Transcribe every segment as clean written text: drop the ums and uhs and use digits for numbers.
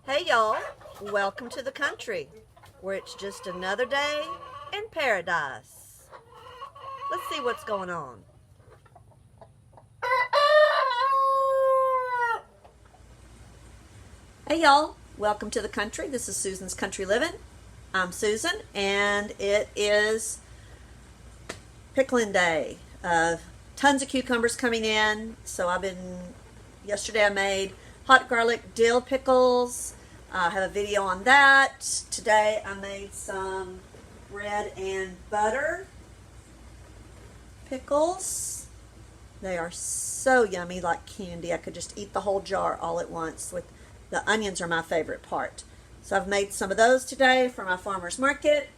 Hey y'all, welcome to the country where it's just another day in paradise. Let's see what's going on. Hey y'all, welcome to the country. This is Susan's Country Living. I'm Susan and it is pickling day. Tons of cucumbers coming in. Yesterday I made hot garlic dill pickles. I have a video on that. Today I made some bread and butter pickles. They are so yummy, like candy. I could just eat the whole jar all at once. With the onions are my favorite part. So I've made some of those today for my farmer's market.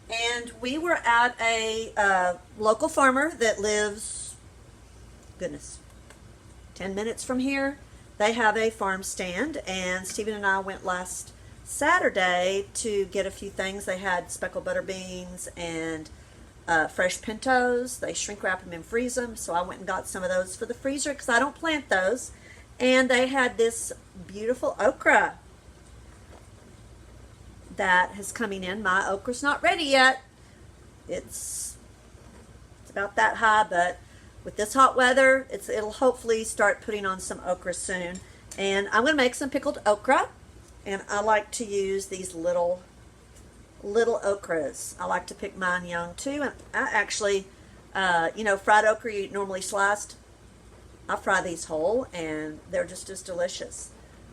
And we were at a local farmer that lives, 10 minutes from here. They have a farm stand, and Stephen and I went last Saturday to get a few things. They had speckled butter beans and fresh pintos. They shrink wrap them and freeze them, so I went and got some of those for the freezer because I don't plant those. And they had this beautiful okra that is coming in. My okra's not ready yet. It's about that high, but with this hot weather, it'll hopefully start putting on some okra soon. And I'm going to make some pickled okra. And I like to use these little okras. I like to pick mine young too. And I actually, fried okra you normally sliced. I fry these whole, and they're just as delicious.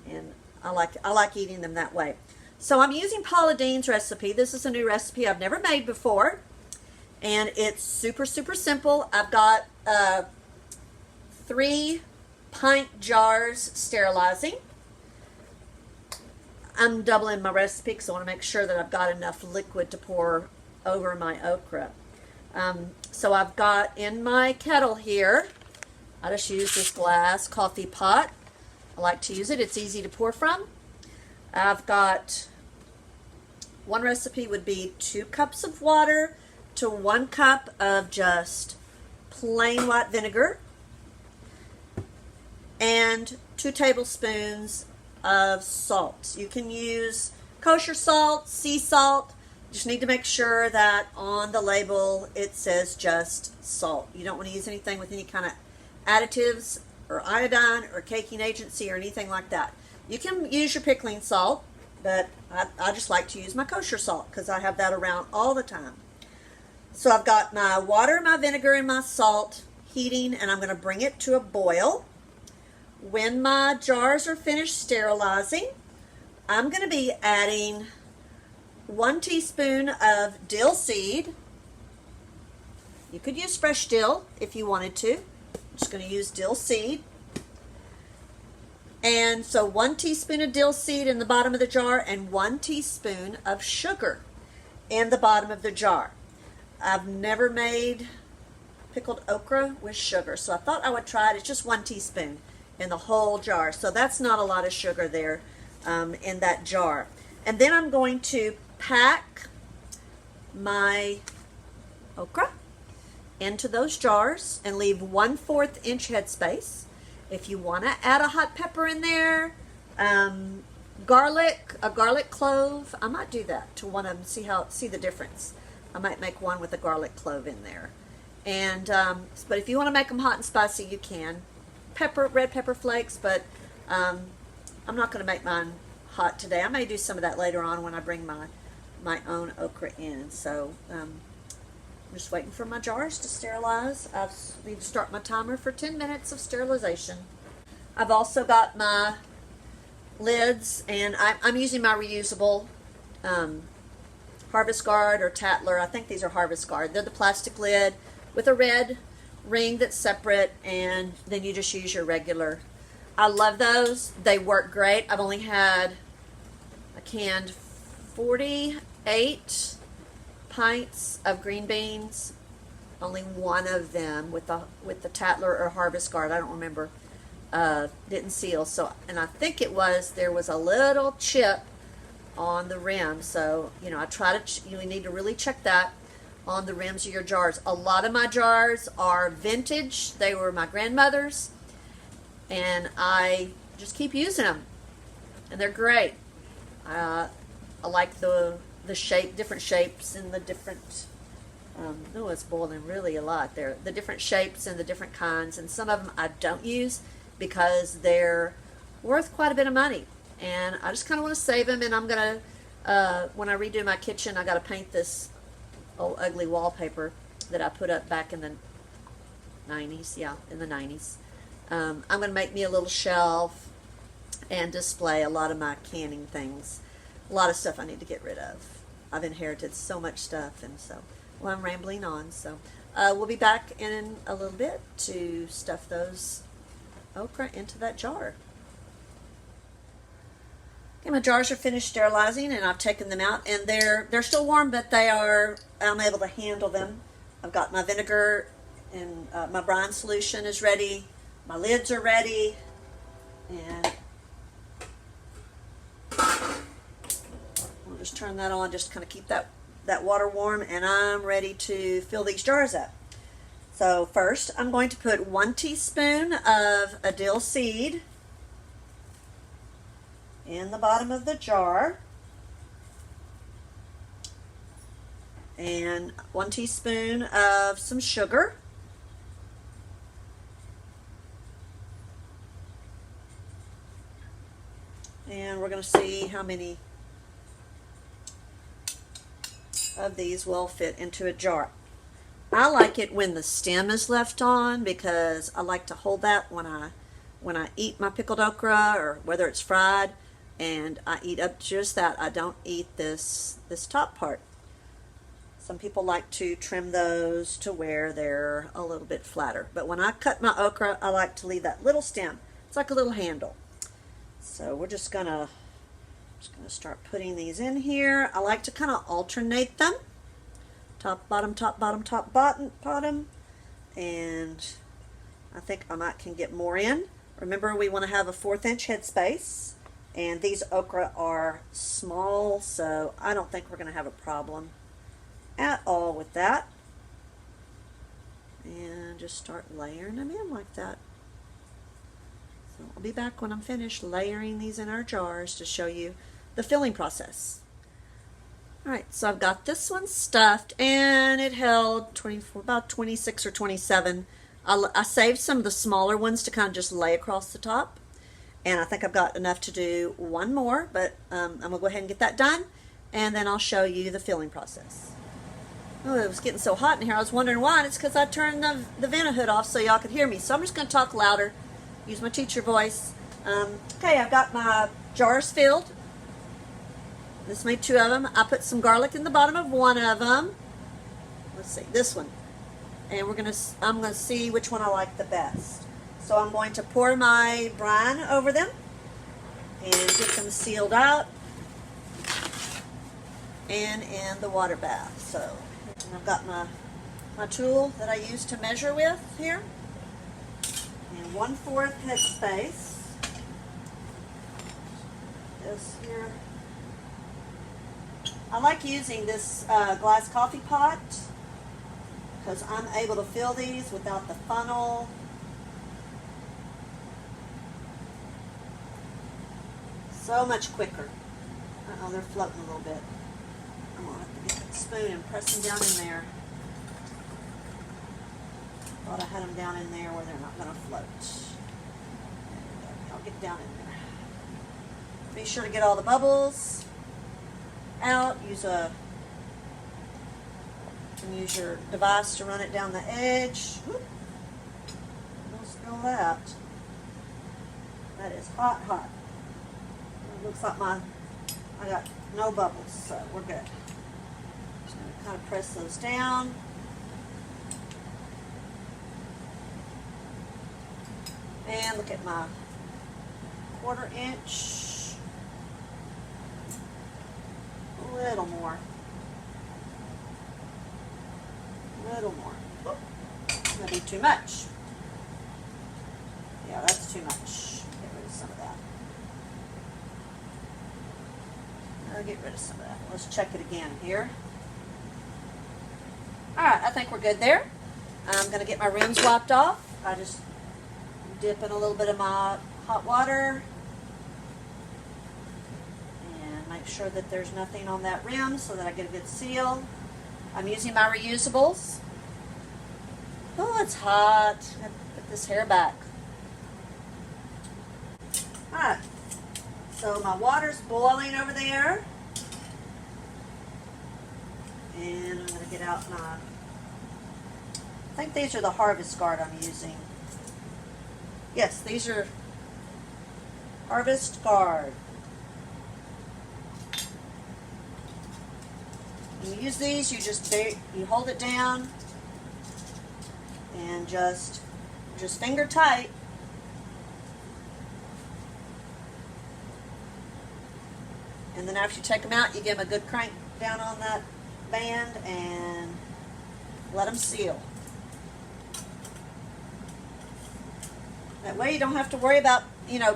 And I like eating them that way. So I'm using Paula Deen's recipe. This is a new recipe I've never made before. And it's super, super simple. I've got 3 pint jars sterilizing. I'm doubling my recipe because I want to make sure that I've got enough liquid to pour over my okra. So I've got in my kettle here, I just use this glass coffee pot. I like to use it. It's easy to pour from. I've got, one recipe would be 2 cups of water to 1 cup of just plain white vinegar and 2 tablespoons of salt. You can use kosher salt, sea salt. Just need to make sure that on the label it says just salt. You don't want to use anything with any kind of additives or iodine or caking agency or anything like that. You can use your pickling salt, but I just like to use my kosher salt because I have that around all the time. So I've got my water, my vinegar, and my salt heating, and I'm going to bring it to a boil. When my jars are finished sterilizing, I'm going to be adding 1 teaspoon of dill seed. You could use fresh dill if you wanted to. I'm just going to use dill seed. And so 1 teaspoon of dill seed in the bottom of the jar and 1 teaspoon of sugar in the bottom of the jar. I've never made pickled okra with sugar, so I thought I would try it. It's just 1 teaspoon in the whole jar, so that's not a lot of sugar there in that jar. And then I'm going to pack my okra into those jars and leave 1/4 inch headspace. If you want to add a hot pepper in there, garlic, a garlic clove, I might do that to one of them, see the difference. I might make one with a garlic clove in there. And but if you want to make them hot and spicy, you can. Red pepper flakes, but I'm not going to make mine hot today. I may do some of that later on when I bring my own okra in. So I'm just waiting for my jars to sterilize. I need to start my timer for 10 minutes of sterilization. I've also got my lids, and I'm using my reusable Harvest Guard or Tatler. I think these are Harvest Guard. They're the plastic lid with a red ring that's separate, and then you just use your regular. I love those. They work great. I've only had a canned 48 pints of green beans. Only one of them with the Tatler or Harvest Guard, I don't remember, didn't seal. So, and I think there was a little chip on the rim. So, you need to really check that on the rims of your jars. A lot of my jars are vintage. They were my grandmother's, and I just keep using them. and they're great. I like the shape, different shapes and the different. Oh, it's boiling really a lot there. The different shapes and the different kinds, and some of them I don't use because they're worth quite a bit of money, and I just kind of want to save them. And I'm gonna, when I redo my kitchen, I got to paint this old ugly wallpaper that I put up back in the 90s. Yeah, in the 90s. I'm gonna make me a little shelf and display a lot of my canning things. A lot of stuff I need to get rid of. I've inherited so much stuff, and so. Well, I'm rambling on, so we'll be back in a little bit to stuff those okra into that jar. Okay, my jars are finished sterilizing, and I've taken them out, and they're still warm, but I'm able to handle them. I've got my vinegar, and my brine solution is ready. My lids are ready, and we'll just turn that on, just kind of keep that water warm, and I'm ready to fill these jars up. So first I'm going to put 1 teaspoon of a dill seed in the bottom of the jar, and 1 teaspoon of some sugar, and we're going to see how many of these will fit into a jar. I like it when the stem is left on because I like to hold that when I eat my pickled okra, or whether it's fried, and I eat up just that. I don't eat this top part. Some people like to trim those to where they're a little bit flatter, but when I cut my okra, I like to leave that little stem. It's like a little handle. So we're just gonna start putting these in here. I like to kind of alternate them. Top, bottom, top, bottom, top, bottom. And I think I can get more in. Remember, we want to have a 1/4 inch headspace. And these okra are small, so I don't think we're going to have a problem at all with that. And just start layering them in like that. So I'll be back when I'm finished layering these in our jars to show you the filling process. Alright, so I've got this one stuffed, and it held about 26 or 27. I saved some of the smaller ones to kind of just lay across the top, and I think I've got enough to do one more, but I'm going to go ahead and get that done, and then I'll show you the filling process. Oh, it was getting so hot in here. I was wondering why, and it's because I turned the vent hood off so y'all could hear me. So I'm just going to talk louder, use my teacher voice. Okay, I've got my jars filled. This made 2 of them. I put some garlic in the bottom of one of them. Let's see, this one. And I'm gonna see which one I like the best. So I'm going to pour my brine over them and get them sealed out and in the water bath. So I've got my tool that I use to measure with here, and 1/4 headspace. This here. I like using this glass coffee pot because I'm able to fill these without the funnel. So much quicker. Uh-oh, they're floating a little bit. I'm going to have to get that spoon and press them down in there. Thought I had them down in there where they're not going to float. I'll get down in there. Be sure to get all the bubbles out. You can use your device to run it down the edge. Whoop. Don't spill that. That is hot, hot. It looks like I got no bubbles, so we're good. Just going to kind of press those down. And look at my 1/4 inch. A little more. A little more. Oh, that might be too much. Yeah, that's too much. Get rid of some of that. I'll get rid of some of that. Let's check it again here. Alright, I think we're good there. I'm going to get my rims wiped off. I just dip in a little bit of my hot water. Make sure that there's nothing on that rim so that I get a good seal. I'm using my reusables. Oh, it's hot. I have to put this hair back. Alright, so my water's boiling over there. And I'm going to get out my, I think these are the Harvest Guard I'm using. Yes, these are Harvest Guard. When you use these, you hold it down and just finger tight. And then after you take them out, you give them a good crank down on that band and let them seal. That way you don't have to worry about,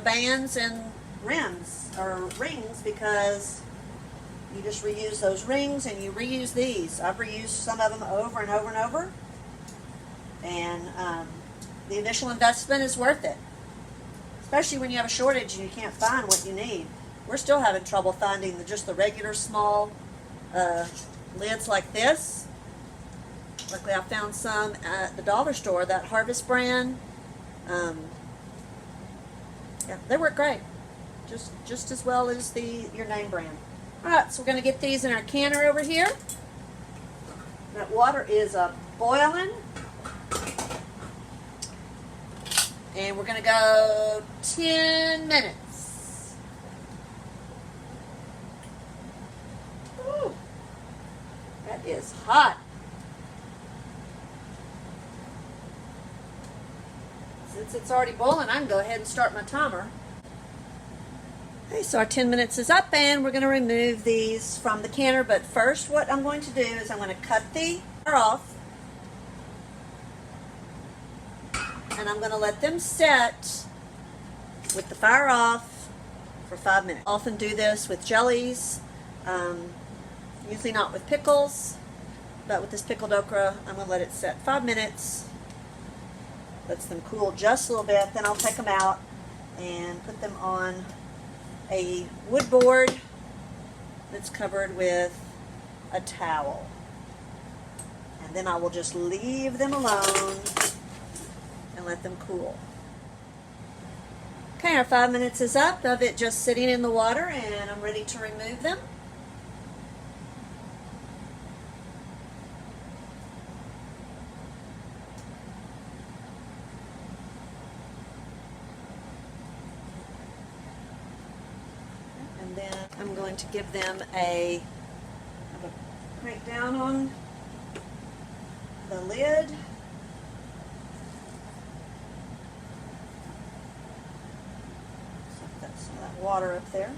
bands and rims or rings, because you just reuse those rings and you reuse these. I've reused some of them over and over and over. And the initial investment is worth it. Especially when you have a shortage and you can't find what you need. We're still having trouble finding just the regular small lids like this. Luckily I found some at the dollar store, that Harvest brand. Yeah, they work great. Just as well as your name brand. Alright, so we're going to get these in our canner over here. That water is boiling. And we're going to go 10 minutes. Woo, that is hot. Since it's already boiling, I can go ahead and start my timer. Okay, so our 10 minutes is up, and we're going to remove these from the canner. But first, what I'm going to do is I'm going to cut the fire off. And I'm going to let them set with the fire off for 5 minutes. I often do this with jellies, usually not with pickles, but with this pickled okra, I'm going to let it set 5 minutes. Lets them cool just a little bit. Then I'll take them out and put them on a wood board that's covered with a towel. And then I will just leave them alone and let them cool. Okay, our 5 minutes is up of it just sitting in the water, and I'm ready to remove them. And then I'm going to give them a crank down on the lid. Some of that water up there.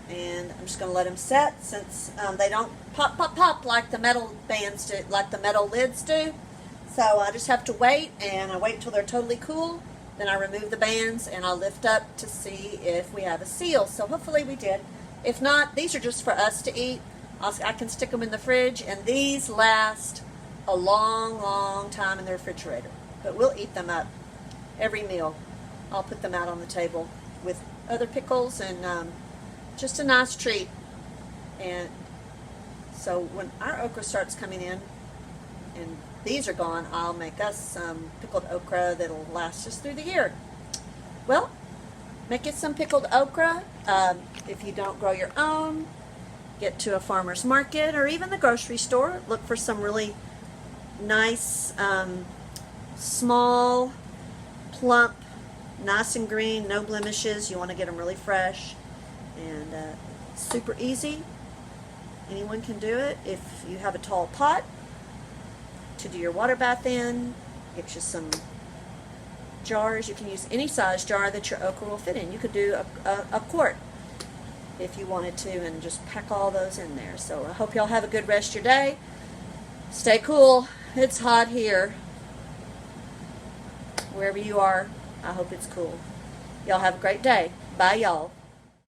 And I'm just going to let them set, since they don't pop like the metal bands do, like the metal lids do. So I just have to wait, and I wait until they're totally cool. Then I remove the bands and I'll lift up to see if we have a seal. So hopefully we did. If not, these are just for us to eat. I can stick them in the fridge, and these last a long time in the refrigerator. But we'll eat them up every meal. I'll put them out on the table with other pickles, and just a nice treat. And so when our okra starts coming in and these are gone, I'll make us some pickled okra that'll last us through the year. Well, make it some pickled okra. If you don't grow your own, get to a farmer's market or even the grocery store. Look for some really nice, small, plump, nice and green, no blemishes. You want to get them really fresh, and super easy. Anyone can do it. If you have a tall pot to do your water bath in, get you some jars. You can use any size jar that your okra will fit in. You could do a quart if you wanted to, and just pack all those in there. So I hope y'all have a good rest of your day. Stay cool. It's hot here. Wherever you are, I hope it's cool. Y'all have a great day. Bye, y'all.